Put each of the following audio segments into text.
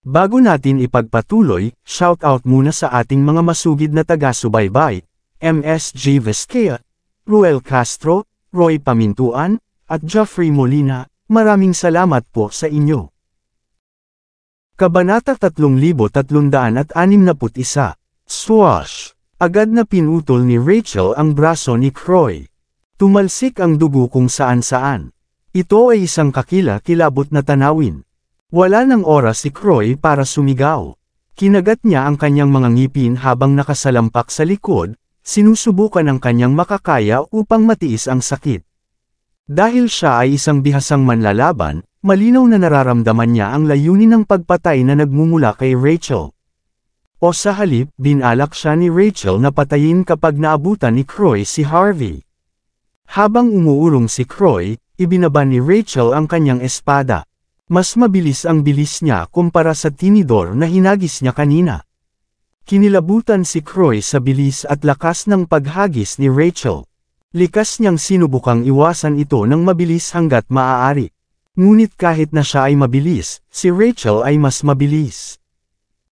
Bago natin ipagpatuloy, shoutout muna sa ating mga masugid na taga-subaybay, MSG Vizcaya, Ruel Castro, Roy Pamintuan, at Jeffrey Molina, maraming salamat po sa inyo. Kabanata 3361. Swash! Agad na pinutol ni Rachel ang braso ni Croy. Tumalsik ang dugo kung saan-saan. Ito ay isang kakila-kilabot na tanawin. Wala nang oras si Croy para sumigaw. Kinagat niya ang kanyang mga ngipin habang nakasalampak sa likod, sinusubukan ang kanyang makakaya upang matiis ang sakit. Dahil siya ay isang bihasang manlalaban, malinaw na nararamdaman niya ang layunin ng pagpatay na nagmumula kay Rachel. O sa halip, binalak siya ni Rachel na patayin kapag naabutan ni Croy si Harvey. Habang umuurong si Croy, ibinaba ni Rachel ang kanyang espada. Mas mabilis ang bilis niya kumpara sa tinidor na hinagis niya kanina. Kinilabutan si Croy sa bilis at lakas ng paghagis ni Rachel. Likas niyang sinubukang iwasan ito ng mabilis hanggat maaari. Ngunit kahit na siya ay mabilis, si Rachel ay mas mabilis.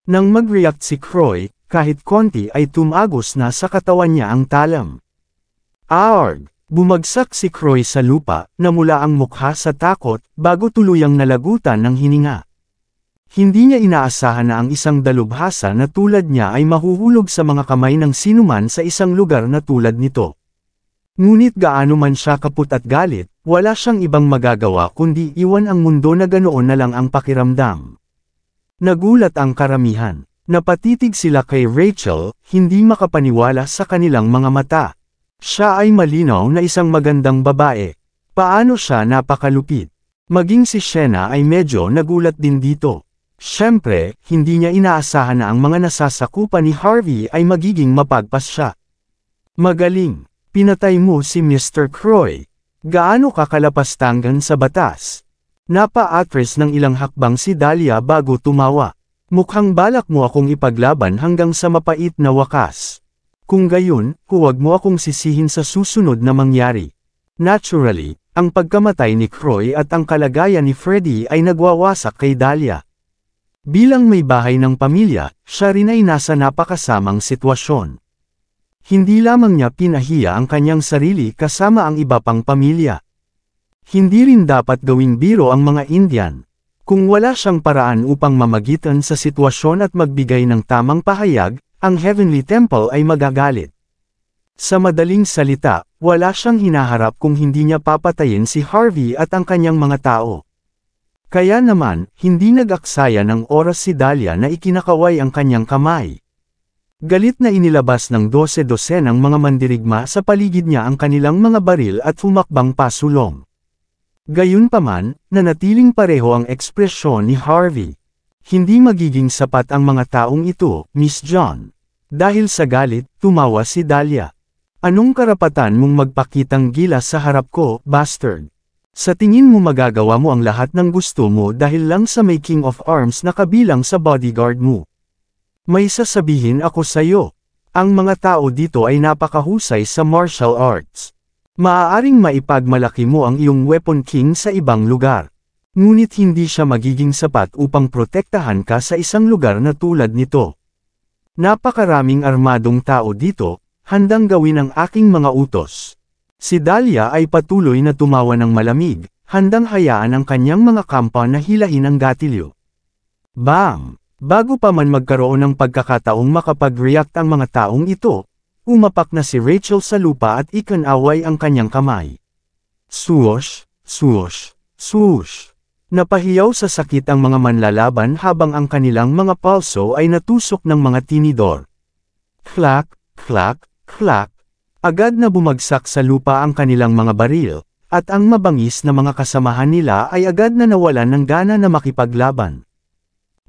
Nang mag-react si Croy, kahit konti ay tumagos na sa katawan niya ang talam. Arg! Bumagsak si Croy sa lupa, namula ang mukha sa takot, bago tuluyang nalagutan ng hininga. Hindi niya inaasahan na ang isang dalubhasa na tulad niya ay mahuhulog sa mga kamay ng sinuman sa isang lugar na tulad nito. Ngunit gaano man siya kaput at galit, wala siyang ibang magagawa kundi iwan ang mundo na ganoon na lang ang pakiramdam. Nagulat ang karamihan. Napatitig sila kay Rachel, hindi makapaniwala sa kanilang mga mata. Siya ay malinaw na isang magandang babae. Paano siya napakalupit? Maging si Shena ay medyo nagulat din dito. Siyempre, hindi niya inaasahan na ang mga nasasakupan ni Harvey ay magiging mapagpas siya. Magaling! Pinatay mo si Mr. Croy. Gaano ka kalapastanggan sa batas? Napa-atras ng ilang hakbang si Dahlia bago tumawa. Mukhang balak mo akong ipaglaban hanggang sa mapait na wakas. Kung gayon, huwag mo akong sisihin sa susunod na mangyari. Naturally, ang pagkamatay ni Croy at ang kalagayan ni Freddie ay nagwawasak kay Dahlia. Bilang may bahay ng pamilya, siya rin ay nasa napakasamang sitwasyon. Hindi lamang niya pinahiya ang kanyang sarili kasama ang iba pang pamilya. Hindi rin dapat gawing biro ang mga Indian. Kung wala siyang paraan upang mamagitan sa sitwasyon at magbigay ng tamang pahayag, ang Heavenly Temple ay magagalit. Sa madaling salita, wala siyang hinaharap kung hindi niya papatayin si Harvey at ang kanyang mga tao. Kaya naman, hindi nag-aksaya ng oras si Dahlia na ikinakaway ang kanyang kamay. Galit na inilabas ng 12 ng mga mandirigma sa paligid niya ang kanilang mga baril at humakbang pasulong. Gayunpaman, nanatiling pareho ang ekspresyon ni Harvey. Hindi magiging sapat ang mga taong ito, Miss John. Dahil sa galit, tumawa si Dahlia. Anong karapatan mong magpakitang gilas sa harap ko, bastard? Sa tingin mo magagawa mo ang lahat ng gusto mo dahil lang sa may King of Arms na kabilang sa bodyguard mo. May sasabihin ako sa'yo. Ang mga tao dito ay napakahusay sa martial arts. Maaaring maipagmalaki mo ang iyong weapon king sa ibang lugar. Ngunit hindi siya magiging sapat upang protektahan ka sa isang lugar na tulad nito. Napakaraming armadong tao dito, handang gawin ang aking mga utos. Si Dahlia ay patuloy na tumawa ng malamig, handang hayaan ang kanyang mga kampa na hilahin ang gatilyo. Bam! Bago pa man magkaroon ng pagkakataong makapag-react ang mga taong ito, umapak na si Rachel sa lupa at ikinaway ang kanyang kamay. Swoosh! Swoosh! Swoosh! Napahiyaw sa sakit ang mga manlalaban habang ang kanilang mga palso ay natusok ng mga tinidor. Clack! Clack! Clack! Agad na bumagsak sa lupa ang kanilang mga baril, at ang mabangis na mga kasamahan nila ay agad na nawalan ng gana na makipaglaban.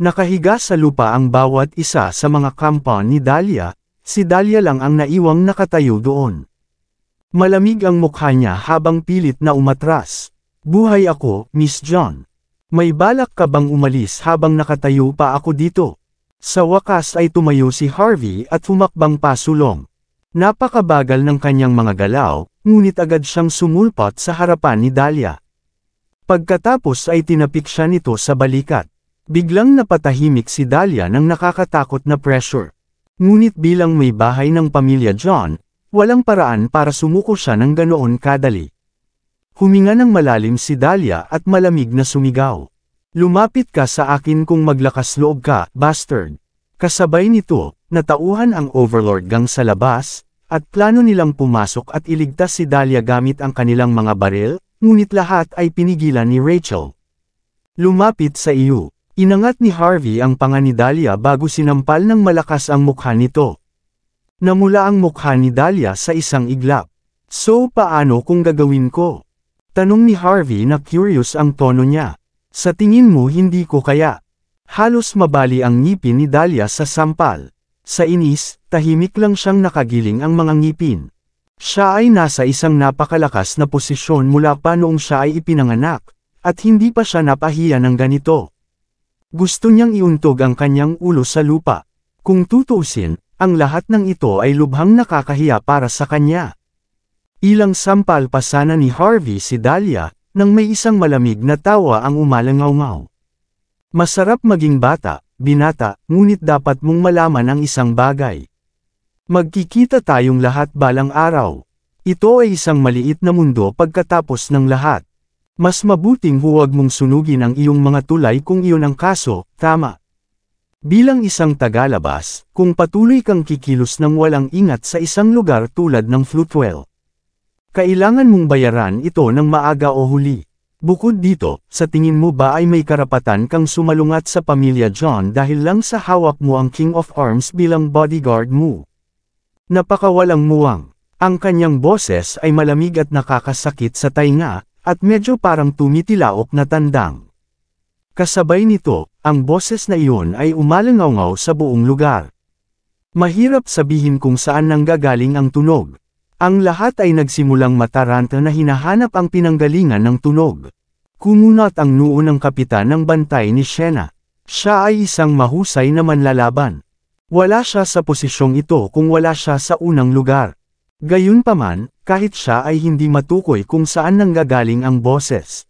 Nakahiga sa lupa ang bawat isa sa mga kampa ni Dahlia, si Dahlia lang ang naiwang nakatayo doon. Malamig ang mukha niya habang pilit na umatras. Buhay ako, Miss John. May balak ka bang umalis habang nakatayo pa ako dito? Sa wakas ay tumayo si Harvey at humakbang pasulong. Napakabagal ng kanyang mga galaw, ngunit agad siyang sumulpot sa harapan ni Dahlia. Pagkatapos ay tinapik siya nito sa balikat. Biglang napatahimik si Dahlia ng nakakatakot na pressure. Ngunit bilang may bahay ng pamilya John, walang paraan para sumuko siya ng ganoon kadali. Huminga ng malalim si Dahlia at malamig na sumigaw. Lumapit ka sa akin kung maglakas loob ka, bastard. Kasabay nito, natauhan ang Overlord gang sa labas, at plano nilang pumasok at iligtas si Dahlia gamit ang kanilang mga baril, ngunit lahat ay pinigilan ni Rachel. Lumapit sa iyo. Inangat ni Harvey ang panga ni Dahlia bago sinampal ng malakas ang mukha nito. Namula ang mukha ni Dahlia sa isang iglap. So paano kung gagawin ko? Tanong ni Harvey na curious ang tono niya. Sa tingin mo hindi ko kaya? Halos mabali ang ngipin ni Dahlia sa sampal. Sa inis, tahimik lang siyang nakagiling ang mga ngipin. Siya ay nasa isang napakalakas na posisyon mula pa noong siya ay ipinanganak, at hindi pa siya napahiya ng ganito. Gusto niyang iuntog ang kanyang ulo sa lupa. Kung tutuusin, ang lahat ng ito ay lubhang nakakahiya para sa kanya. Ilang sampal pa sana ni Harvey si Dahlia, nang may isang malamig na tawa ang umalangaw-ngaw. Masarap maging bata, binata, ngunit dapat mong malaman ang isang bagay. Magkikita tayong lahat balang araw. Ito ay isang maliit na mundo pagkatapos ng lahat. Mas mabuting huwag mong sunugin ang iyong mga tulay kung iyon ang kaso, tama. Bilang isang tagalabas, kung patuloy kang kikilos ng walang ingat sa isang lugar tulad ng Floatwell, kailangan mong bayaran ito ng maaga o huli. Bukod dito, sa tingin mo ba ay may karapatan kang sumalungat sa pamilya John dahil lang sa hawak mo ang King of Arms bilang bodyguard mo? Napakawalang muwang. Ang kanyang boses ay malamig at nakakasakit sa tainga, at medyo parang tumitilaok na tandang. Kasabay nito, ang boses na iyon ay umalangaw-ngaw sa buong lugar. Mahirap sabihin kung saan nanggagaling ang tunog. Ang lahat ay nagsimulang mataranta na hinahanap ang pinanggalingan ng tunog. Kumunat ang noo ng kapitan ng bantay ni Shena. Siya ay isang mahusay na manlalaban. Wala siya sa posisyong ito kung wala siya sa unang lugar. Gayunpaman, kahit siya ay hindi matukoy kung saan nanggagaling ang boses.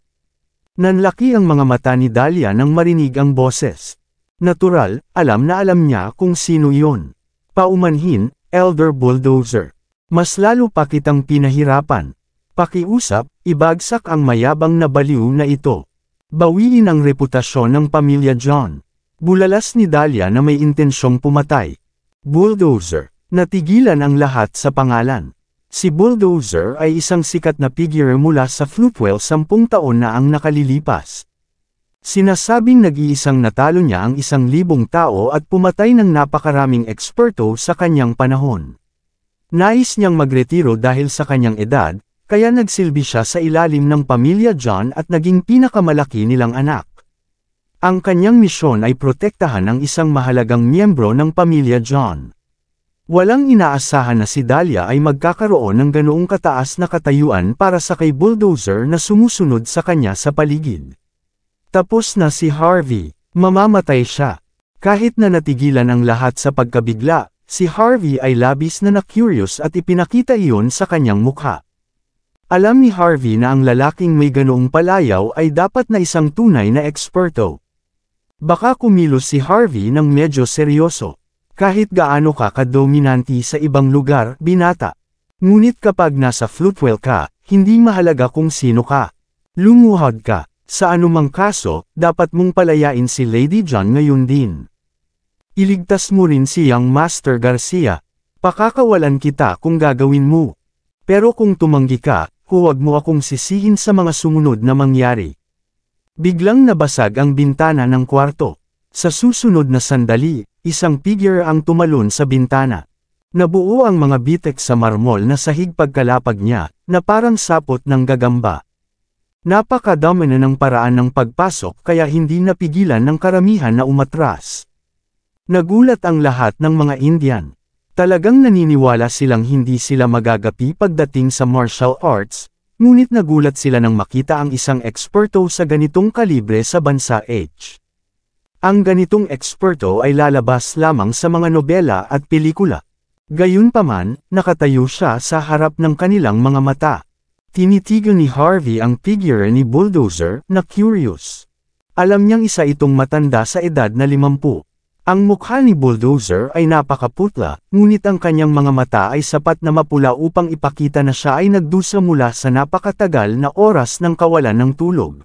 Nanlaki ang mga mata ni Dahlia nang marinig ang boses. Natural, alam na alam niya kung sino iyon. Paumanhin, Elder Bulldozer. Mas lalo pa kitang pinahirapan. Pakiusap, ibagsak ang mayabang na baliw na ito. Bawiin ang reputasyon ng pamilya John. Bulalas ni Dahlia na may intensyong pumatay. Bulldozer. Natigilan ang lahat sa pangalan. Si Bulldozer ay isang sikat na figure mula sa Floatwell 10 taon na ang nakalilipas. Sinasabing nag-iisang natalo niya ang 1,000 tao at pumatay ng napakaraming eksperto sa kanyang panahon. Nais niyang magretiro dahil sa kanyang edad, kaya nagsilbi siya sa ilalim ng pamilya John at naging pinakamalaki nilang anak. Ang kanyang misyon ay protektahan ang isang mahalagang miyembro ng pamilya John. Walang inaasahan na si Dahlia ay magkakaroon ng ganoong kataas na katayuan para sa kay Bulldozer na sumusunod sa kanya sa paligid. Tapos na si Harvey, mamamatay siya. Kahit na natigilan ang lahat sa pagkabigla, si Harvey ay labis na na-curious at ipinakita iyon sa kanyang mukha. Alam ni Harvey na ang lalaking may ganoong palayaw ay dapat na isang tunay na eksperto. Baka kumilos si Harvey ng medyo seryoso. Kahit gaano ka kadominanti sa ibang lugar, binata. Ngunit kapag nasa Floatwell ka, hindi mahalaga kung sino ka. Lumuhod ka. Sa anumang kaso, dapat mong palayain si Lady John ngayon din. Iligtas mo rin si Young Master Garcia. Pakakawalan kita kung gagawin mo. Pero kung tumanggi ka, huwag mo akong sisihin sa mga sumunod na mangyari. Biglang nabasag ang bintana ng kwarto. Sa susunod na sandali, isang figure ang tumalon sa bintana. Nabuo ang mga bitek sa marmol na sahig pagkalapag niya, na parang sapot ng gagamba. Napakadami na ng paraan ng pagpasok kaya hindi napigilan ng karamihan na umatras. Nagulat ang lahat ng mga Indian. Talagang naniniwala silang hindi sila magagapi pagdating sa martial arts, ngunit nagulat sila nang makita ang isang eksperto sa ganitong kalibre sa bansa H. Ang ganitong eksperto ay lalabas lamang sa mga nobela at pelikula. Gayunpaman, nakatayo siya sa harap ng kanilang mga mata. Tinitigan ni Harvey ang figure ni Bulldozer na curious. Alam niyang isa itong matanda sa edad na 50. Ang mukha ni Bulldozer ay napakaputla, ngunit ang kanyang mga mata ay sapat na mapula upang ipakita na siya ay nagdusa mula sa napakatagal na oras ng kawalan ng tulog.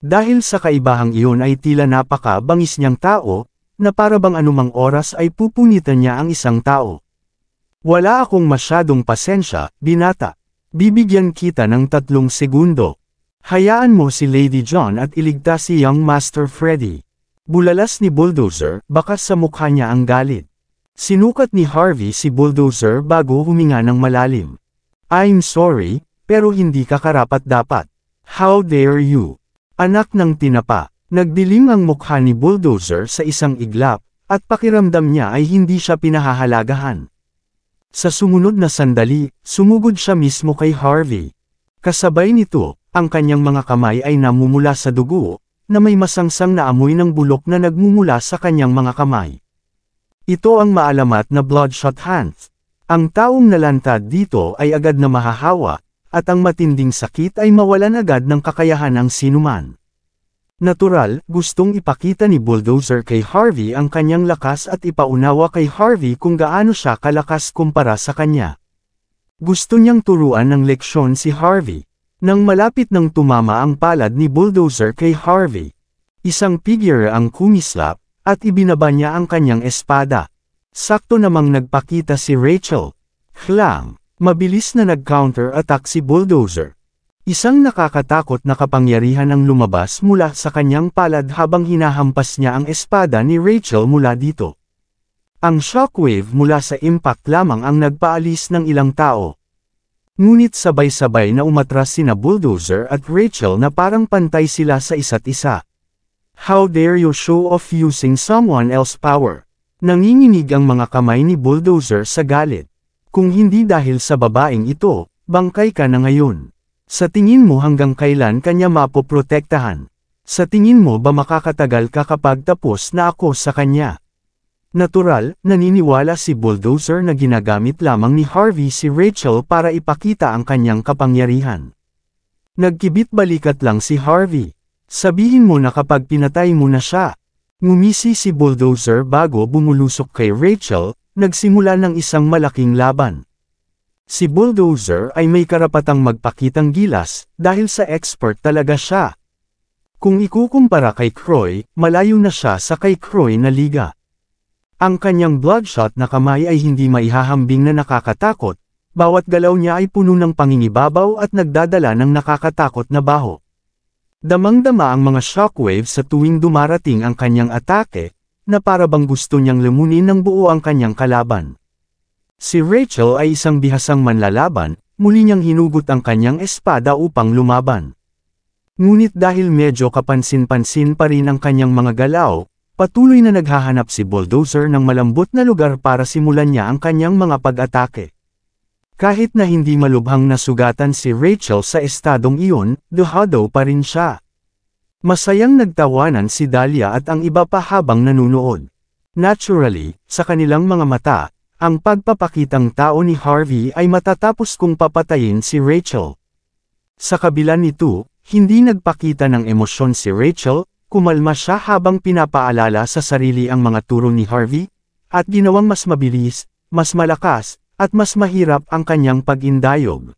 Dahil sa kaibahang iyon ay tila napaka-bangis niyang tao, na para bang anumang oras ay pupunitan niya ang isang tao. Wala akong masyadong pasensya, binata. Bibigyan kita ng 3 segundo. Hayaan mo si Lady John at iligtas si Young Master Freddy. Bulalas ni Bulldozer, bakas sa mukha niya ang galit. Sinukat ni Harvey si Bulldozer bago huminga ng malalim. I'm sorry, pero hindi ka karapat-dapat. How dare you? Anak ng tinapa. Nagdilim ang mukha ni Bulldozer sa isang iglap, at pakiramdam niya ay hindi siya pinahahalagahan. Sa sumunod na sandali, sumugod siya mismo kay Harvey. Kasabay nito, ang kanyang mga kamay ay namumula sa dugo, na may masangsang na amoy ng bulok na nagmumula sa kanyang mga kamay. Ito ang maalamat na bloodshot hands. Ang taong nalantad dito ay agad na mahahawa, at ang matinding sakit ay mawalan agad ng kakayahan ng sinuman. Natural, gustong ipakita ni Bulldozer kay Harvey ang kanyang lakas at ipaunawa kay Harvey kung gaano siya kalakas kumpara sa kanya. Gusto niyang turuan ng leksyon si Harvey. Nang malapit nang tumama ang palad ni Bulldozer kay Harvey, isang figure ang kumislap, at ibinaba niya ang kanyang espada. Sakto namang nagpakita si Rachel. Klang! Mabilis na nag-counter-attack si Bulldozer. Isang nakakatakot na kapangyarihan ang lumabas mula sa kanyang palad habang hinahampas niya ang espada ni Rachel mula dito. Ang shockwave mula sa impact lamang ang nagpaalis ng ilang tao. Ngunit sabay-sabay na umatras sina Bulldozer at Rachel na parang pantay sila sa isa't isa. How dare you show off using someone else's power? Nanginginig ang mga kamay ni Bulldozer sa galit. Kung hindi dahil sa babaeng ito, bangkay ka na ngayon. Sa tingin mo hanggang kailan kanya mapoprotektahan? Sa tingin mo ba makakatagal ka kapag tapos na ako sa kanya? Natural, naniniwala si Bulldozer na ginagamit lamang ni Harvey si Rachel para ipakita ang kanyang kapangyarihan. Nagkibit-balikat lang si Harvey. Sabihin mo na kapag pinatay mo na siya. Ngumisi si Bulldozer bago bumulusok kay Rachel, nagsimula ng isang malaking laban. Si Bulldozer ay may karapatang magpakitang gilas, dahil sa expert talaga siya. Kung ikukumpara kay Croy, malayo na siya sa kay Croy na liga. Ang kanyang bloodshot na kamay ay hindi maihahambing na nakakatakot, bawat galaw niya ay puno ng pangingibabaw at nagdadala ng nakakatakot na baho. Damang-dama ang mga shockwaves sa tuwing dumarating ang kanyang atake, na para bang gusto niyang lumunin ng buo ang kanyang kalaban. Si Rachel ay isang bihasang manlalaban, muli niyang hinugot ang kanyang espada upang lumaban. Ngunit dahil medyo kapansin-pansin pa rin ang kanyang mga galaw, patuloy na naghahanap si Bulldozer ng malambot na lugar para simulan niya ang kanyang mga pag-atake. Kahit na hindi malubhang nasugatan si Rachel sa estadong iyon, duhado pa rin siya. Masayang nagtawanan si Dahlia at ang iba pa habang nanunood. Naturally, sa kanilang mga mata, ang pagpapakitang tao ni Harvey ay matatapos kung papatayin si Rachel. Sa kabila nito, hindi nagpakita ng emosyon si Rachel, kumalma siya habang pinapaalala sa sarili ang mga turo ni Harvey, at ginawang mas mabilis, mas malakas, at mas mahirap ang kanyang pag-indayog.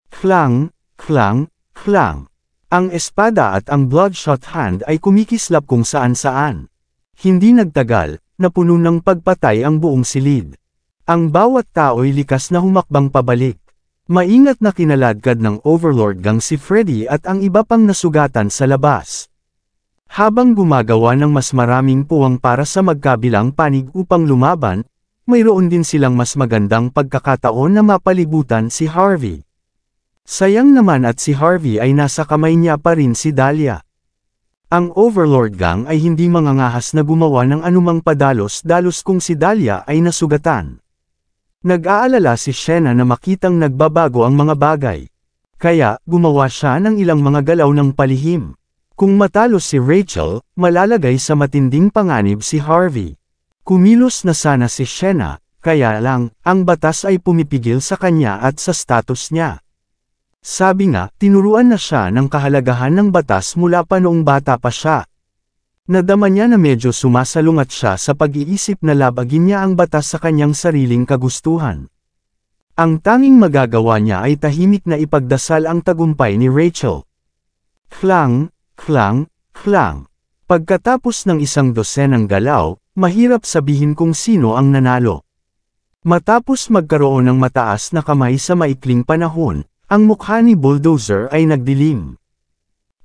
Klang, klang, klang. Ang espada at ang bloodshot hand ay kumikislap kung saan-saan. Hindi nagtagal, napuno ng pagpatay ang buong silid. Ang bawat tao'y likas na humakbang pabalik. Maingat na kinaladkad ng Overlord gang si Freddy at ang iba pang nasugatan sa labas. Habang gumagawa ng mas maraming puwang para sa magkabilang panig upang lumaban, mayroon din silang mas magandang pagkakataon na mapalibutan si Harvey. Sayang naman at si Harvey ay nasa kamay niya pa rin si Dahlia. Ang Overlord gang ay hindi mangangahas na gumawa ng anumang padalos-dalos kung si Dahlia ay nasugatan. Nag-aalala si Shena na makitang nagbabago ang mga bagay. Kaya, gumawa siya ng ilang mga galaw ng palihim. Kung matalo si Rachel, malalagay sa matinding panganib si Harvey. Kumilos na sana si Shena, kaya lang, ang batas ay pumipigil sa kanya at sa status niya. Sabi nga, tinuruan na siya ng kahalagahan ng batas mula pa noong bata pa siya. Nadama niya na medyo sumasalungat siya sa pag-iisip na labagin niya ang batas sa kanyang sariling kagustuhan. Ang tanging magagawa niya ay tahimik na ipagdasal ang tagumpay ni Rachel. Klang, klang, klang. Pagkatapos ng isang dosenang galaw, mahirap sabihin kung sino ang nanalo. Matapos magkaroon ng mataas na kamay sa maikling panahon, ang mukha ni Bulldozer ay nagdilim.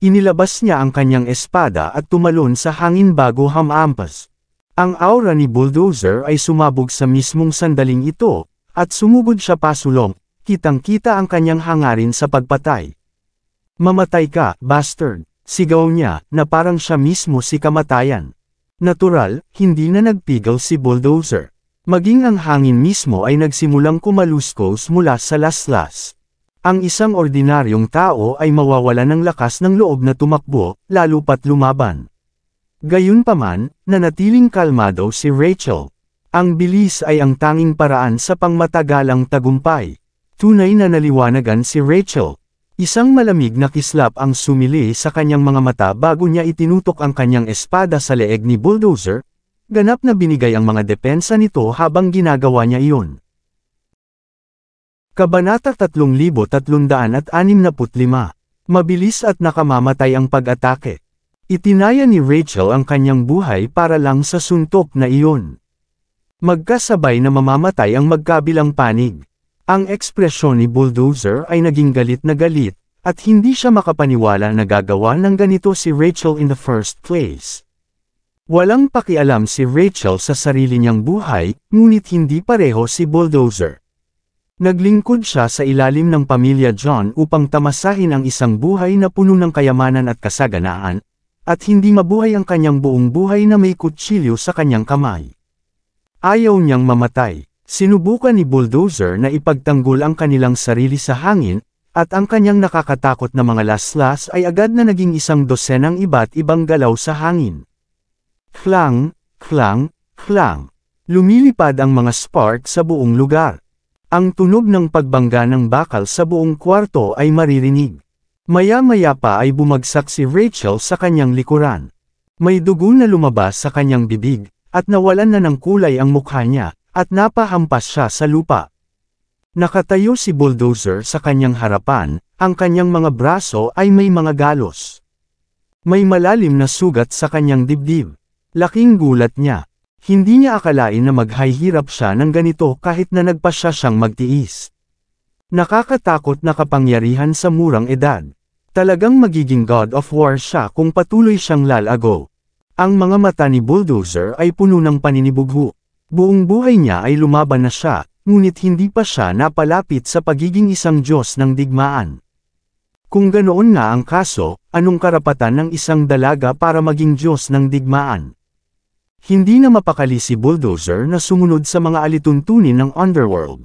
Inilabas niya ang kanyang espada at tumalon sa hangin bago hamampas. Ang aura ni Bulldozer ay sumabog sa mismong sandaling ito, at sumugod siya pasulong, kitang-kita ang kanyang hangarin sa pagpatay. "Mamatay ka, bastard!" Sigaw niya, na parang siya mismo si kamatayan. Natural, hindi na nagpigil si Bulldozer. Maging ang hangin mismo ay nagsimulang kumaluskos mula sa laslas. Ang isang ordinaryong tao ay mawawala ng lakas ng loob na tumakbo, lalo pat lumaban. Gayunpaman, nanatiling kalmado si Rachel. Ang bilis ay ang tanging paraan sa pangmatagalang tagumpay. Tunay na naliwanagan si Rachel. Isang malamig na kislap ang sumili sa kanyang mga mata bago niya itinutok ang kanyang espada sa leeg ni Bulldozer. Ganap na binigay ang mga depensa nito habang ginagawa niya iyon. Kabanata 3365. Mabilis at nakamamatay ang pag-atake. Itinaya ni Rachel ang kanyang buhay para lang sa suntok na iyon. Magkasabay na mamamatay ang magkabilang panig. Ang ekspresyon ni Bulldozer ay naging galit na galit, at hindi siya makapaniwala na gagawa ng ganito si Rachel in the first place. Walang pakialam si Rachel sa sarili niyang buhay, ngunit hindi pareho si Bulldozer. Naglingkod siya sa ilalim ng pamilya John upang tamasahin ang isang buhay na puno ng kayamanan at kasaganaan, at hindi mabuhay ang kanyang buong buhay na may kutsilyo sa kanyang kamay. Ayaw niyang mamatay. Sinubukan ni Bulldozer na ipagtanggol ang kanilang sarili sa hangin, at ang kanyang nakakatakot na mga laslas ay agad na naging isang dosenang iba't ibang galaw sa hangin. Klang, klang, klang. Lumilipad ang mga spark sa buong lugar. Ang tunog ng pagbangga ng bakal sa buong kwarto ay maririnig. Maya-maya pa ay bumagsak si Rachel sa kanyang likuran. May dugo na lumabas sa kanyang bibig, at nawalan na ng kulay ang mukha niya, at napahampas siya sa lupa. Nakatayo si Bulldozer sa kanyang harapan, ang kanyang mga braso ay may mga galos. May malalim na sugat sa kanyang dibdib. Laking gulat niya. Hindi niya akalain na maghihirap siya ng ganito kahit na nagpasya siyang magtiis. Nakakatakot na kapangyarihan sa murang edad. Talagang magiging God of War siya kung patuloy siyang lalago. Ang mga mata ni Bulldozer ay puno ng paninibugho. Buong buhay niya ay lumaban na siya, ngunit hindi pa siya napalapit sa pagiging isang Diyos ng digmaan. Kung ganoon nga ang kaso, anong karapatan ng isang dalaga para maging Diyos ng digmaan? Hindi na mapakali si Bulldozer na sumunod sa mga alituntunin ng underworld.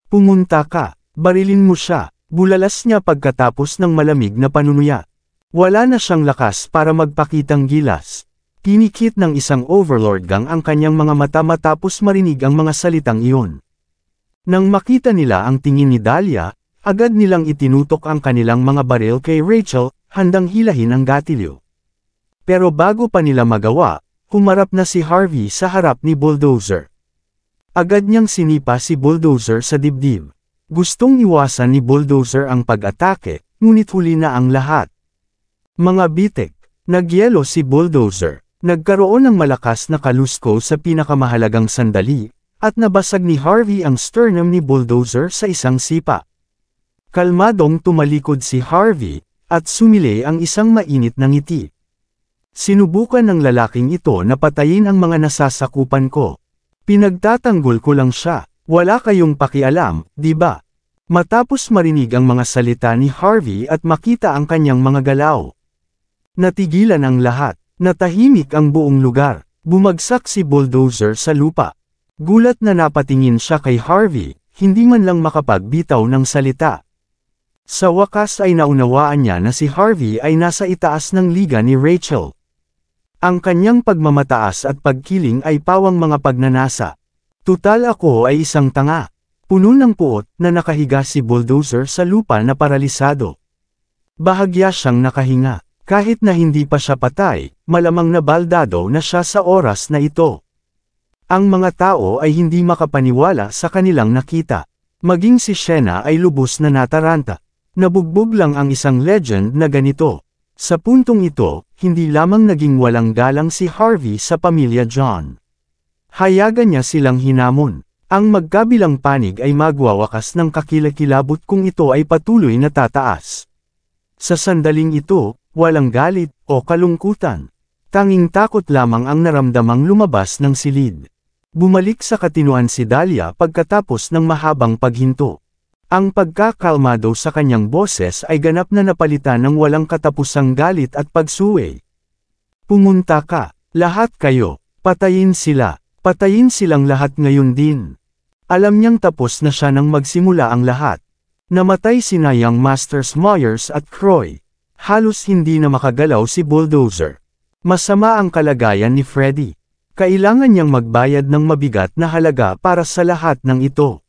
"Pumunta ka, barilin mo siya," bulalas niya pagkatapos ng malamig na panunuya. Wala na siyang lakas para magpakitang gilas. Tinikit ng isang overlord gang ang kanyang mga mata matapos marinig ang mga salitang iyon. Nang makita nila ang tingin ni Dahlia, agad nilang itinutok ang kanilang mga baril kay Rachel, handang hilahin ang gatilyo. Pero bago pa nila magawa, humarap na si Harvey sa harap ni Bulldozer. Agad niyang sinipa si Bulldozer sa dibdib. Gustong iwasan ni Bulldozer ang pag-atake, ngunit huli na ang lahat. Mga bitik, nagyelo si Bulldozer. Nagkaroon ng malakas na kalusko sa pinakamahalagang sandali, at nabasag ni Harvey ang sternum ni Bulldozer sa isang sipa. Kalmadong tumalikod si Harvey, at sumili ang isang mainit na ngiti. Sinubukan ng lalaking ito na patayin ang mga nasasakupan ko. Pinagtatanggol ko lang siya, wala kayong pakialam, di ba? Matapos marinig ang mga salita ni Harvey at makita ang kanyang mga galaw. Natigilan ang lahat, natahimik ang buong lugar, bumagsak si Bulldozer sa lupa. Gulat na napatingin siya kay Harvey, hindi man lang makapagbitaw ng salita. Sa wakas ay naunawaan niya na si Harvey ay nasa itaas ng liga ni Rachel. Ang kanyang pagmamataas at pagkiling ay pawang mga pagnanasa. Tutal ako ay isang tanga. Puno ng puot na nakahiga si Bulldozer sa lupa na paralisado. Bahagya siyang nakahinga. Kahit na hindi pa siya patay, malamang na baldado na siya sa oras na ito. Ang mga tao ay hindi makapaniwala sa kanilang nakita. Maging si Shena ay lubos na nataranta. Nabugbog lang ang isang legend na ganito. Sa puntong ito, hindi lamang naging walang galang si Harvey sa pamilya John. Hayagan niya silang hinamon. Ang magkabilang panig ay magwawakas ng kakilakilabot kung ito ay patuloy na tataas. Sa sandaling ito, walang galit o kalungkutan. Tanging takot lamang ang naramdamang lumabas ng silid. Bumalik sa katinuan si Dahlia pagkatapos ng mahabang paghinto. Ang pagkakalmado sa kanyang boses ay ganap na napalitan ng walang katapusang galit at pagsuway. Pumunta ka, lahat kayo, patayin sila, patayin silang lahat ngayon din. Alam niyang tapos na siya nang magsimula ang lahat. Namatay sina Young Masters Myers at Croy. Halos hindi na makagalaw si Bulldozer. Masama ang kalagayan ni Freddy. Kailangan niyang magbayad ng mabigat na halaga para sa lahat ng ito.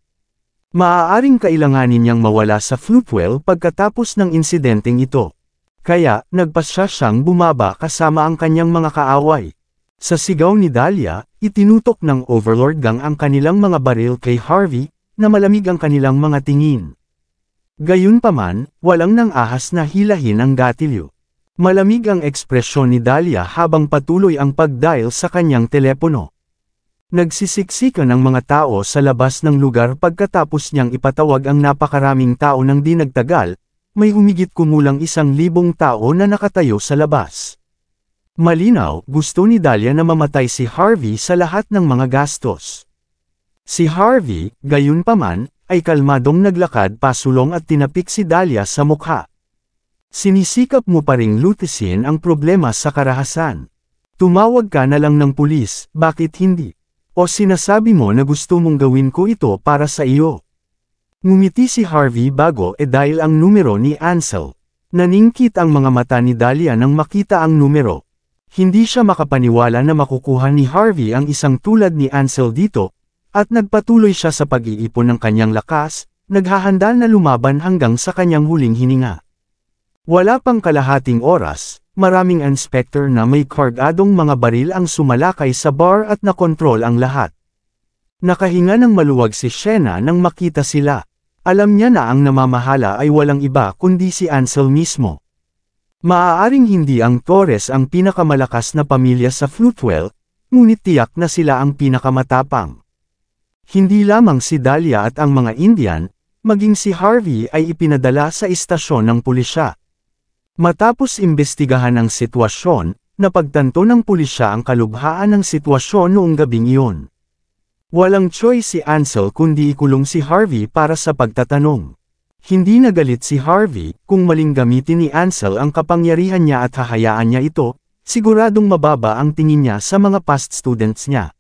Maaaring kailanganin niyang mawala sa Floatwell pagkatapos ng insidenteng ito. Kaya, nagpasya siyang bumaba kasama ang kanyang mga kaaway. Sa sigaw ni Dahlia, itinutok ng Overlord Gang ang kanilang mga baril kay Harvey, na malamig ang kanilang mga tingin. Gayunpaman, walang nang ahas na hilahin ang gatilyo. Malamig ang ekspresyon ni Dahlia habang patuloy ang pag-dial sa kanyang telepono. Nagsisiksikan ang mga tao sa labas ng lugar pagkatapos niyang ipatawag ang napakaraming tao ng di nagtagal, may humigit kumulang 1,000 tao na nakatayo sa labas. Malinaw, gusto ni Dahlia na mamatay si Harvey sa lahat ng mga gastos. Si Harvey, gayunpaman, ay kalmadong naglakad pasulong at tinapik si Dahlia sa mukha. Sinisikap mo pa ring lutisin ang problema sa karahasan. Tumawag ka na lang ng pulis, bakit hindi? O sinasabi mo na gusto mong gawin ko ito para sa iyo? Ngumiti si Harvey bago dahil ang numero ni Ansel. Naningkit ang mga mata ni Dahlia nang makita ang numero. Hindi siya makapaniwala na makukuha ni Harvey ang isang tulad ni Ansel dito, at nagpatuloy siya sa pag-iipon ng kanyang lakas, naghahanda na lumaban hanggang sa kanyang huling hininga. Wala pang kalahating oras, maraming inspector na may kargadong mga baril ang sumalakay sa bar at nakontrol ang lahat. Nakahinga ng maluwag si Shena nang makita sila. Alam niya na ang namamahala ay walang iba kundi si Ansel mismo. Maaaring hindi ang Torres ang pinakamalakas na pamilya sa Floatwell, ngunit tiyak na sila ang pinakamatapang. Hindi lamang si Dahlia at ang mga Indian, maging si Harvey ay ipinadala sa istasyon ng pulisya. Matapos imbestigahan ang sitwasyon, napagtanto ng pulisya ang kalubhaan ng sitwasyon noong gabing iyon. Walang choice si Ansel kundi ikulong si Harvey para sa pagtatanong. Hindi nagalit si Harvey, kung maling gamitin ni Ansel ang kapangyarihan niya at hahayaan niya ito, siguradong mababa ang tingin niya sa mga past students niya.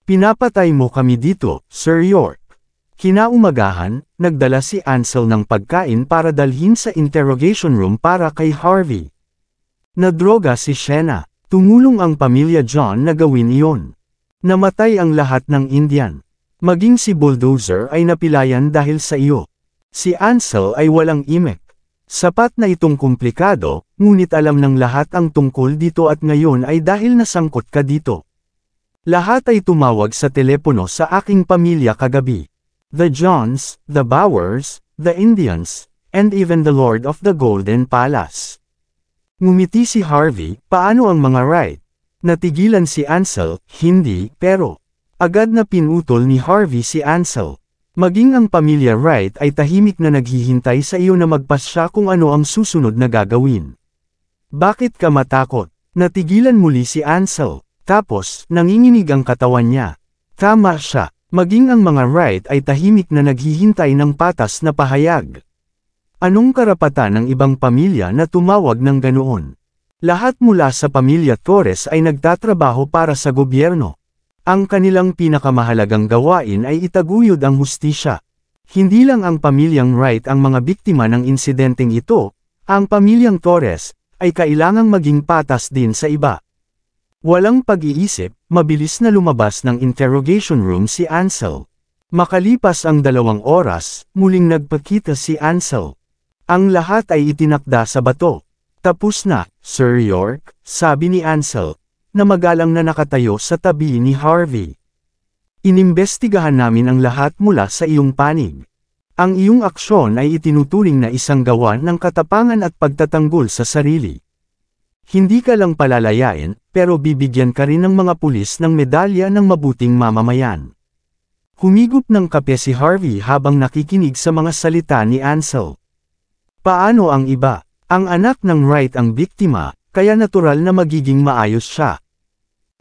Pinapatay mo kami dito, Sir York. Kinaumagahan, nagdala si Ansel ng pagkain para dalhin sa interrogation room para kay Harvey. Nadroga si Shena. Tumulong ang pamilya John na gawin iyon. Namatay ang lahat ng Indian. Maging si Bulldozer ay napilayan dahil sa iyo. Si Ansel ay walang imek. Sapat na itong komplikado, ngunit alam ng lahat ang tungkol dito at ngayon ay dahil nasangkot ka dito. Lahat ay tumawag sa telepono sa aking pamilya kagabi. The Johns, the Bowers, the Indians, and even the Lord of the Golden Palace. Ngumiti si Harvey, paano ang mga Wright? Natigilan si Ansel, hindi, pero. Agad na pinutol ni Harvey si Ansel. Maging ang pamilya Wright ay tahimik na naghihintay sa iyo na magpasya kung ano ang susunod na gagawin. Bakit ka matakot? Natigilan muli si Ansel. Tapos, nanginginig ang katawan niya. Tama siya, maging ang mga Wright ay tahimik na naghihintay ng patas na pahayag. Anong karapatan ng ibang pamilya na tumawag ng ganoon? Lahat mula sa pamilya Torres ay nagtatrabaho para sa gobyerno. Ang kanilang pinakamahalagang gawain ay itaguyod ang hustisya. Hindi lang ang pamilyang Wright ang mga biktima ng insidenteng ito, ang pamilyang Torres ay kailangang maging patas din sa iba. Walang pag-iisip, mabilis na lumabas ng interrogation room si Ansel. Makalipas ang 2 oras, muling nagpakita si Ansel. Ang lahat ay itinakda sa bato. Tapos na, Sir York, sabi ni Ansel, na magalang na nakatayo sa tabi ni Harvey. Inimbestigahan namin ang lahat mula sa iyong panig. Ang iyong aksyon ay itinuturing na isang gawa ng katapangan at pagtatanggol sa sarili. Hindi ka lang palalayain, pero bibigyan ka rin ng mga pulis ng medalya ng mabuting mamamayan. Humigop ng kape si Harvey habang nakikinig sa mga salita ni Ansel. Paano ang iba? Ang anak ng Wright ang biktima, kaya natural na magiging maayos siya.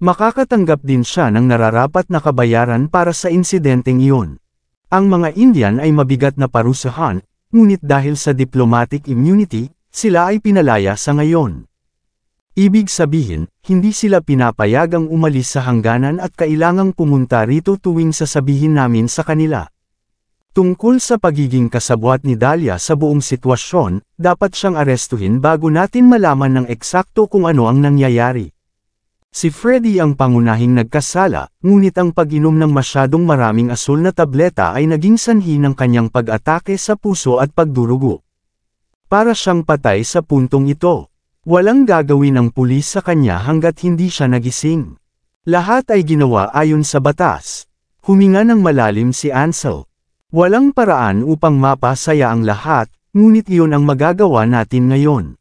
Makakatanggap din siya ng nararapat na kabayaran para sa insidenteng iyon. Ang mga Indian ay mabigat na parusahan, ngunit dahil sa diplomatic immunity, sila ay pinalaya sa ngayon. Ibig sabihin, hindi sila pinapayagang umalis sa hangganan at kailangang pumunta rito tuwing sasabihin namin sa kanila. Tungkol sa pagiging kasabwat ni Dahlia sa buong sitwasyon, dapat siyang arestuhin bago natin malaman ng eksakto kung ano ang nangyayari. Si Freddy ang pangunahing nagkasala, ngunit ang pag-inom ng masyadong maraming asul na tableta ay naging sanhi ng kanyang pag-atake sa puso at pagdurugo. Para siyang patay sa puntong ito. Walang gagawin ng pulis sa kanya hanggat hindi siya nagising. Lahat ay ginawa ayon sa batas. Huminga ng malalim si Ansel. Walang paraan upang mapasaya ang lahat, ngunit iyon ang magagawa natin ngayon.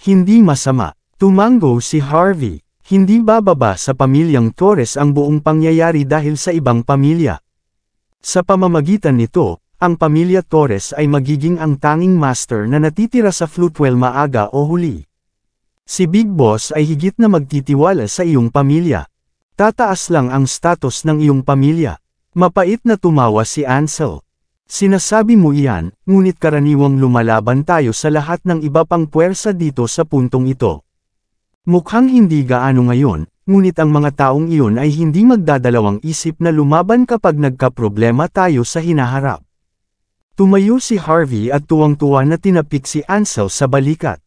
Hindi masama. Tumango si Harvey. Hindi bababa sa pamilyang Torres ang buong pangyayari dahil sa ibang pamilya. Sa pamamagitan nito, ang pamilya Torres ay magiging ang tanging master na natitira sa Floatwell maaga o huli. Si Big Boss ay higit na magtitiwala sa iyong pamilya. Tataas lang ang status ng iyong pamilya. Mapait na tumawa si Ansel. Sinasabi mo iyan, ngunit karaniwang lumalaban tayo sa lahat ng iba pang puwersa dito sa puntong ito. Mukhang hindi gaano ngayon, ngunit ang mga taong iyon ay hindi magdadalawang isip na lumaban kapag nagkaproblema tayo sa hinaharap. Tumayo si Harvey at tuwang-tuwa na tinapik si Ansel sa balikat.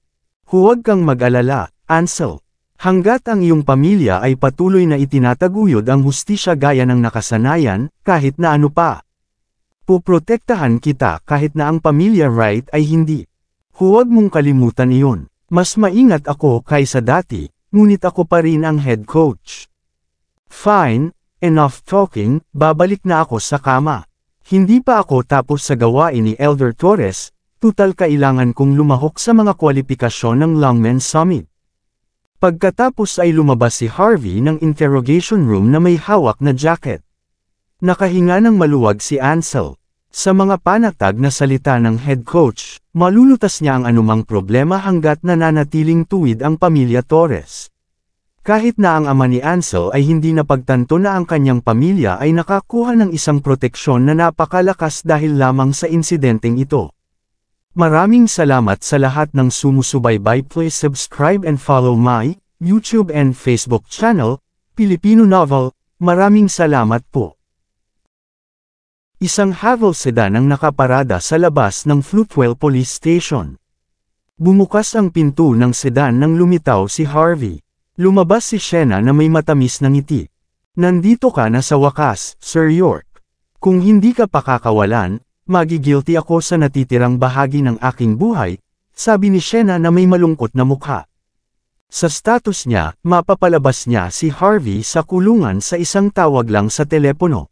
Huwag kang mag-alala, Ansel. Hanggat ang iyong pamilya ay patuloy na itinataguyod ang hustisya gaya ng nakasanayan, kahit na ano pa. Puprotektahan kita kahit na ang pamilya Wright ay hindi. Huwag mong kalimutan iyon. Mas maingat ako kaysa dati, ngunit ako pa rin ang head coach. Fine, enough talking, babalik na ako sa kama. Hindi pa ako tapos sa gawain ni Elder Torres, tutal kailangan kong lumahok sa mga kwalifikasyon ng Longmen Summit. Pagkatapos ay lumabas si Harvey ng interrogation room na may hawak na jacket. Nakahinga ng maluwag si Ansel. Sa mga panatag na salita ng head coach, malulutas niya ang anumang problema hanggat nananatiling tuwid ang pamilya Torres. Kahit na ang ama ni Ansel ay hindi napagtanto na ang kanyang pamilya ay nakakuha ng isang proteksyon na napakalakas dahil lamang sa insidenteng ito. Maraming salamat sa lahat ng sumusubaybay. Please subscribe and follow my YouTube and Facebook channel, Filipino Novel. Maraming salamat po. Isang Haval sedan ang nakaparada sa labas ng Floatwell Police Station. Bumukas ang pinto ng sedan nang lumitaw si Harvey. Lumabas si Shena na may matamis na ngiti. Nandito ka na sa wakas, Sir York. Kung hindi ka pakakawalan, magigilty ako sa natitirang bahagi ng aking buhay, sabi ni Shena na may malungkot na mukha. Sa status niya, mapapalabas niya si Harvey sa kulungan sa isang tawag lang sa telepono.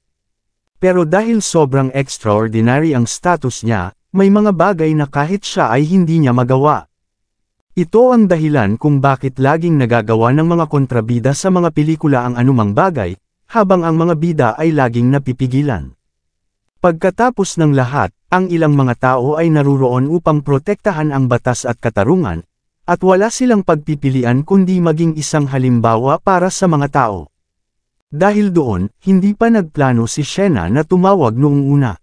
Pero dahil sobrang extraordinary ang status niya, may mga bagay na kahit siya ay hindi niya magawa. Ito ang dahilan kung bakit laging nagagawa ng mga kontrabida sa mga pelikula ang anumang bagay, habang ang mga bida ay laging napipigilan. Pagkatapos ng lahat, ang ilang mga tao ay naruroon upang protektahan ang batas at katarungan, at wala silang pagpipilian kundi maging isang halimbawa para sa mga tao. Dahil doon, hindi pa nagplano si Shena na tumawag noong una.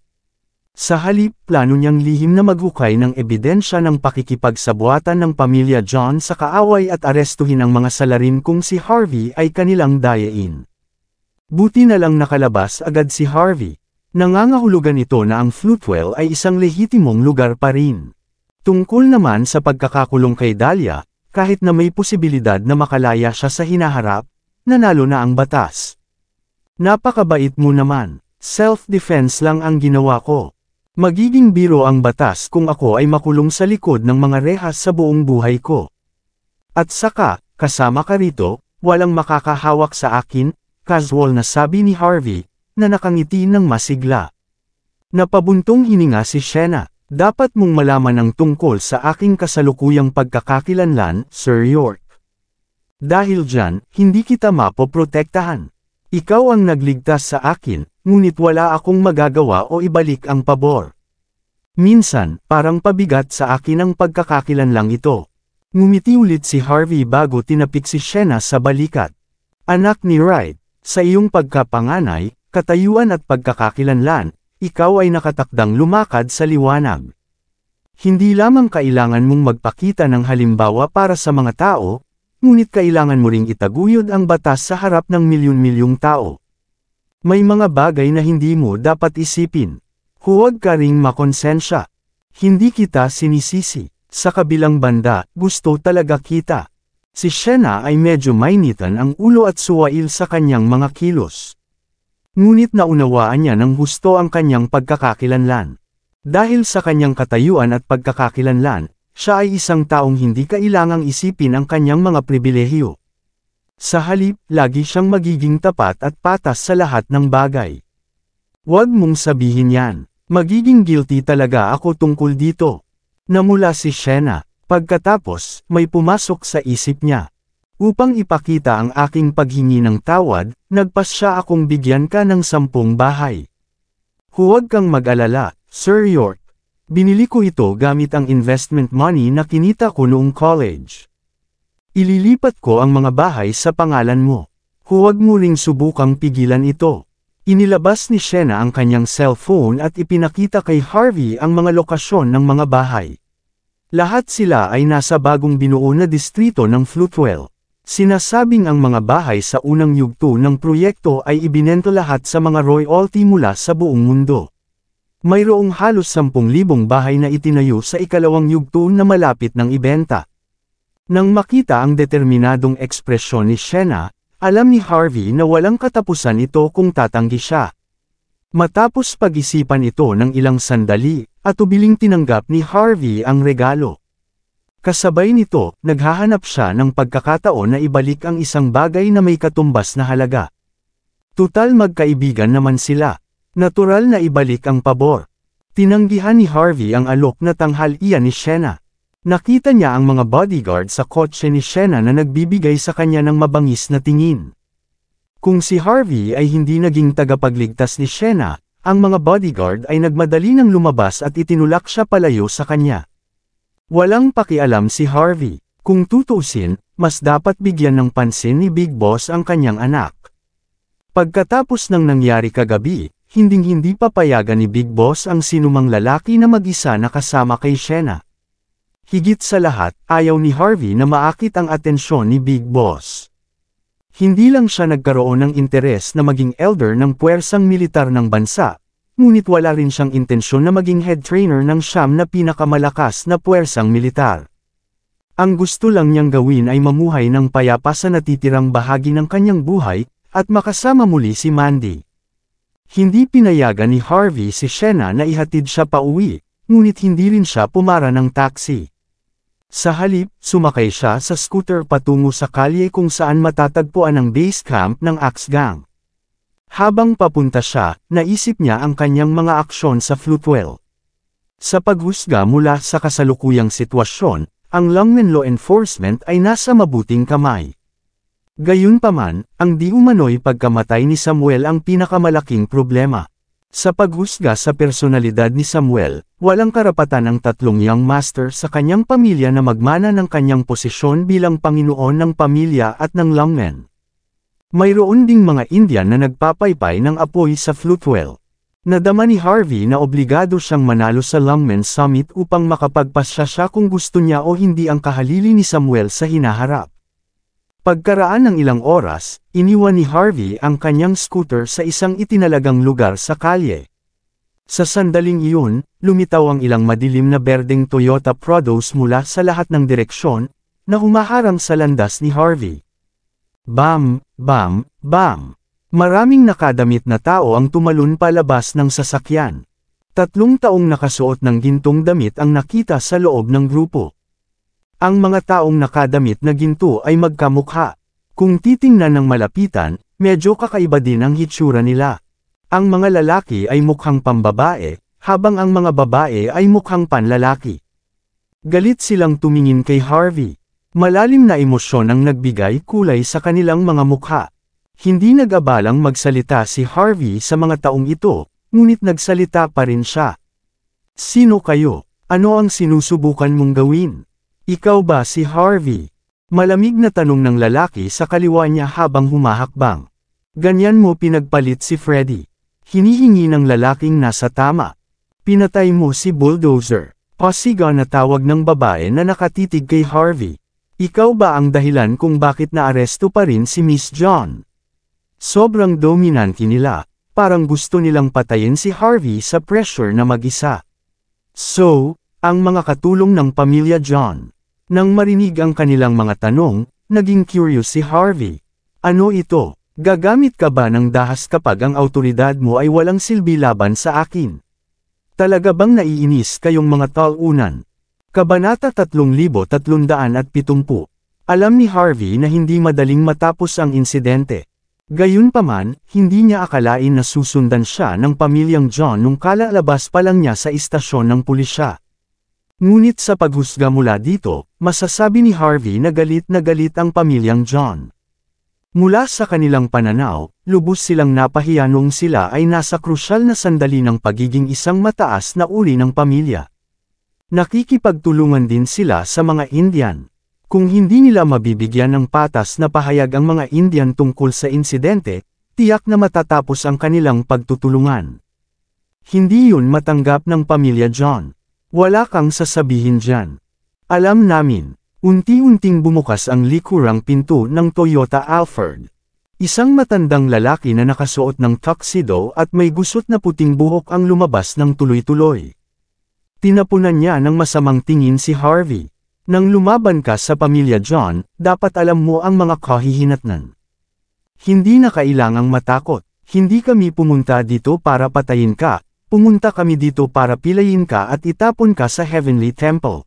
Sa halip, plano niyang lihim na maghukay ng ebidensya ng pakikipagsabuatan ng pamilya John sa kaaway at arestuhin ang mga salarin kung si Harvey ay kanilang dayain. Buti na lang nakalabas agad si Harvey. Nangangahulugan ito na ang Floatwell ay isang lehitimong lugar pa rin. Tungkol naman sa pagkakakulong kay Dahlia, kahit na may posibilidad na makalaya siya sa hinaharap, nanalo na ang batas. Napakabait mo naman. Self-defense lang ang ginawa ko. Magiging biro ang batas kung ako ay makulong sa likod ng mga rehas sa buong buhay ko. At saka, kasama ka rito, walang makakahawak sa akin, casual na sabi ni Harvey, na nakangiti ng masigla. Napabuntong hininga si Sienna. Dapat mong malaman ang tungkol sa aking kasalukuyang pagkakakilanlan, Sir York. Dahil dyan, hindi kita mapoprotektahan. Ikaw ang nagligtas sa akin, ngunit wala akong magagawa o ibalik ang pabor. Minsan, parang pabigat sa akin ang pagkakakilanlang ito. Ngumiti ulit si Harvey bago tinapik si Sienna sa balikat. Anak ni Wright, sa iyong pagkapanganay, katayuan at pagkakakilanlan, ikaw ay nakatakdang lumakad sa liwanag. Hindi lamang kailangan mong magpakita ng halimbawa para sa mga tao, ngunit kailangan mo ring itaguyod ang batas sa harap ng milyon-milyong tao. May mga bagay na hindi mo dapat isipin. Huwag ka ring makonsensya. Hindi kita sinisisi. Sa kabilang banda, gusto talaga kita. Si Sienna ay medyo mainitan ang ulo at suwail sa kanyang mga kilos. Ngunit naunawaan niya ng husto ang kanyang pagkakakilanlan. Dahil sa kanyang katayuan at pagkakakilanlan, siya ay isang taong hindi kailangang isipin ang kanyang mga pribilehiyo. Sa halip, lagi siyang magiging tapat at patas sa lahat ng bagay. Huwag mong sabihin yan. Magiging guilty talaga ako tungkol dito. Namula si Sienna. Pagkatapos, may pumasok sa isip niya. Upang ipakita ang aking paghingi ng tawad, nagpasya akong bigyan ka ng 10 bahay. Huwag kang mag-alala, Sir York. Binili ko ito gamit ang investment money na kinita ko noong college. Ililipat ko ang mga bahay sa pangalan mo. Huwag mo ring subukang pigilan ito. Inilabas ni Sienna ang kanyang cellphone at ipinakita kay Harvey ang mga lokasyon ng mga bahay. Lahat sila ay nasa bagong binuo na distrito ng Floatwell. Sinasabing ang mga bahay sa unang yugto ng proyekto ay ibinento lahat sa mga royalty mula sa buong mundo. Mayroong halos 10,000 bahay na itinayo sa ikalawang yugto na malapit ng ibenta. Nang makita ang determinadong ekspresyon ni Sienna, alam ni Harvey na walang katapusan ito kung tatanggi siya. Matapos pag-isipan ito ng ilang sandali, atubiling tinanggap ni Harvey ang regalo. Kasabay nito, naghahanap siya ng pagkakataon na ibalik ang isang bagay na may katumbas na halaga. Tutal magkaibigan naman sila. Natural na ibalik ang pabor. Tinanggihan ni Harvey ang alok na tanghalian ni Sienna. Nakita niya ang mga bodyguard sa kotse ni Sienna na nagbibigay sa kanya ng mabangis na tingin. Kung si Harvey ay hindi naging tagapagligtas ni Sienna, ang mga bodyguard ay nagmadali ng lumabas at itinulak siya palayo sa kanya. Walang pakialam si Harvey. Kung tutusin, mas dapat bigyan ng pansin ni Big Boss ang kanyang anak. Pagkatapos ng nangyari kagabi, hinding-hindi papayagan ni Big Boss ang sinumang lalaki na mag-isa na kasama kay Sienna. Higit sa lahat, ayaw ni Harvey na maakit ang atensyon ni Big Boss. Hindi lang siya nagkaroon ng interes na maging elder ng puwersang militar ng bansa, ngunit wala rin siyang intensyon na maging head trainer ng siyam na pinakamalakas na puwersang militar. Ang gusto lang niyang gawin ay mamuhay ng payapa sa natitirang bahagi ng kanyang buhay, at makasama muli si Mandy. Hindi pinayagan ni Harvey si Sienna na ihatid siya pauwi, ngunit hindi rin siya pumara ng taxi. Sa halip, sumakay siya sa scooter patungo sa kalye kung saan matatagpuan ang base camp ng Axe Gang. Habang papunta siya, naisip niya ang kanyang mga aksyon sa Floatwell. Sa paghusga mula sa kasalukuyang sitwasyon, ang Longmen Law Enforcement ay nasa mabuting kamay. Gayunpaman, ang di umano'y pagkamatay ni Samuel ang pinakamalaking problema. Sa paghusga sa personalidad ni Samuel, walang karapatan ang 3 young master sa kanyang pamilya na magmana ng kanyang posisyon bilang Panginoon ng pamilya at ng Longmen. Mayroon ding mga Indian na nagpapaypay ng apoy sa Floatwell. Nadama ni Harvey na obligado siyang manalo sa Longmen Summit upang makapagpasya siya kung gusto niya o hindi ang kahalili ni Samuel sa hinaharap. Pagkaraan ng ilang oras, iniwan ni Harvey ang kanyang scooter sa isang itinalagang lugar sa kalye. Sa sandaling iyon, lumitaw ang ilang madilim na berdeng Toyota Prados mula sa lahat ng direksyon, na humaharang sa landas ni Harvey. Bam, bam, bam. Maraming nakadamit na tao ang tumalon palabas ng sasakyan. 3 taong nakasuot ng gintong damit ang nakita sa loob ng grupo. Ang mga taong nakadamit na ginto ay magkamukha. Kung titingnan ng malapitan, medyo kakaiba din ang hitsura nila. Ang mga lalaki ay mukhang pambabae, habang ang mga babae ay mukhang panlalaki. Galit silang tumingin kay Harvey. Malalim na emosyon ang nagbigay kulay sa kanilang mga mukha. Hindi nag-abalang magsalita si Harvey sa mga taong ito, ngunit nagsalita pa rin siya. Sino kayo? Ano ang sinusubukan mong gawin? Ikaw ba si Harvey? Malamig na tanong ng lalaki sa kaliwa niya habang humahakbang. Ganyan mo pinagpalit si Freddy. Hinihingi ng lalaking nasa tama. Pinatay mo si Bulldozer. Pasiga na tawag ng babae na nakatitig kay Harvey. Ikaw ba ang dahilan kung bakit naaresto pa rin si Miss John? Sobrang dominante nila, parang gusto nilang patayin si Harvey sa pressure na mag-isa. So, ang mga katulong ng pamilya John. Nang marinig ang kanilang mga tanong, naging curious si Harvey. Ano ito? Gagamit ka ba ng dahas kapag ang awtoridad mo ay walang silbi laban sa akin? Talaga bang naiinis kayong mga talunan? Kabanata 3370. Alam ni Harvey na hindi madaling matapos ang insidente. Gayunpaman, hindi niya akalain na susundan siya ng pamilyang John nung kalalabas pa lang niya sa istasyon ng pulisya. Ngunit sa paghusga mula dito, masasabi ni Harvey na galit ang pamilyang John. Mula sa kanilang pananaw, lubos silang napahiya noong sila ay nasa krusyal na sandali ng pagiging isang mataas na uri ng pamilya. Nakikipagtulungan din sila sa mga Indian. Kung hindi nila mabibigyan ng patas na pahayag ang mga Indian tungkol sa insidente, tiyak na matatapos ang kanilang pagtutulungan. Hindi yun matanggap ng pamilya John. Wala kang sasabihin dyan. Alam namin. Unti-unting bumukas ang likurang pinto ng Toyota Alphard. Isang matandang lalaki na nakasuot ng tuxedo at may gusot na puting buhok ang lumabas ng tuloy-tuloy. Tinapunan niya ng masamang tingin si Harvey. Nang lumaban ka sa pamilya John, dapat alam mo ang mga kahihinatnan. Hindi na kailangang matakot. Hindi kami pumunta dito para patayin ka, pumunta kami dito para pilayin ka at itapon ka sa Heavenly Temple.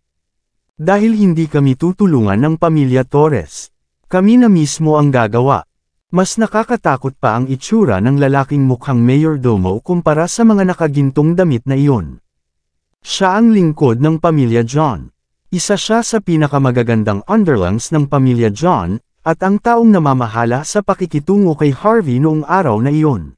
Dahil hindi kami tutulungan ng pamilya Torres. Kami na mismo ang gagawa. Mas nakakatakot pa ang itsura ng lalaking mukhang mayordomo kumpara sa mga nakagintong damit na iyon. Siya ang lingkod ng pamilya John. Isa siya sa pinakamagagandang underlings ng pamilya John, at ang taong namamahala sa pakikitungo kay Harvey noong araw na iyon.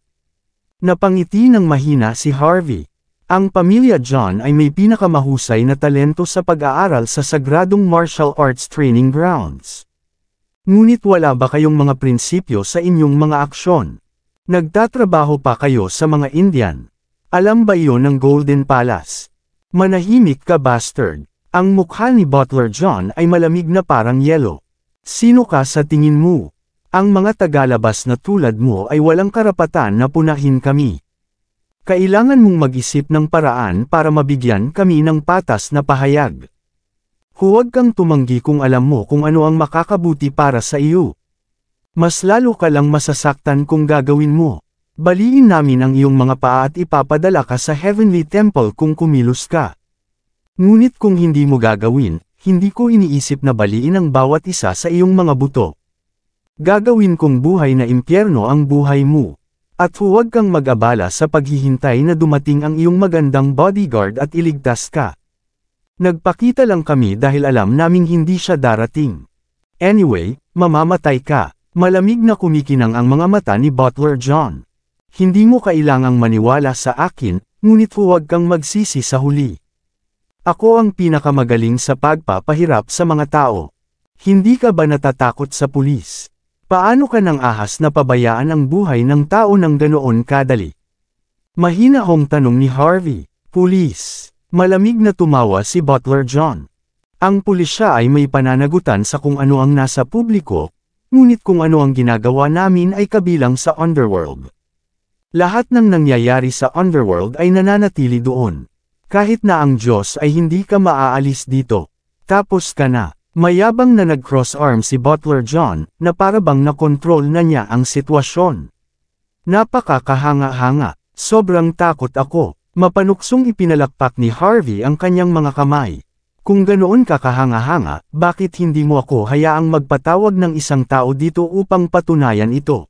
Napangiti ng mahina si Harvey. Ang pamilya John ay may pinakamahusay na talento sa pag-aaral sa sagradong martial arts training grounds. Ngunit wala ba kayong mga prinsipyo sa inyong mga aksyon? Nagtatrabaho pa kayo sa mga Indian? Alam ba iyon ng Golden Palace? Manahimik ka bastard. Ang mukha ni Butler John ay malamig na parang yelo. Sino ka sa tingin mo? Ang mga tagalabas na tulad mo ay walang karapatan na punahin kami. Kailangan mong mag-isip ng paraan para mabigyan kami ng patas na pahayag. Huwag kang tumanggi kung alam mo kung ano ang makakabuti para sa iyo. Mas lalo ka lang masasaktan kung gagawin mo. Baliin namin ang iyong mga paa at ipapadala ka sa Heavenly Temple kung kumilos ka. Ngunit kung hindi mo gagawin, hindi ko iniisip na baliin ang bawat isa sa iyong mga buto. Gagawin kong buhay na impyerno ang buhay mo. At huwag kang mag-abala sa paghihintay na dumating ang iyong magandang bodyguard at iligtas ka. Nagpakita lang kami dahil alam naming hindi siya darating. Anyway, mamamatay ka. Malamig na kumikinang ang mga mata ni Butler John. Hindi mo kailangang maniwala sa akin, ngunit huwag kang magsisi sa huli. Ako ang pinakamagaling sa pagpapahirap sa mga tao. Hindi ka ba natatakot sa pulis? Paano ka nang ahas na pabayaan ang buhay ng tao ng ganoon kadali? Mahinahong tanong ni Harvey. Pulis. Malamig na tumawa si Butler John. Ang pulisya ay may pananagutan sa kung ano ang nasa publiko, ngunit kung ano ang ginagawa namin ay kabilang sa underworld. Lahat ng nangyayari sa underworld ay nananatili doon. Kahit na ang Diyos ay hindi ka maaalis dito. Tapos ka na. Mayabang na nag-cross arm si Butler John, na parabang nakontrol na niya ang sitwasyon. Napakakahanga-hanga. Sobrang takot ako. Mapanuksong ipinalakpak ni Harvey ang kanyang mga kamay. Kung ganoon ka kahanga-hanga, bakit hindi mo ako hayaang magpatawag ng isang tao dito upang patunayan ito?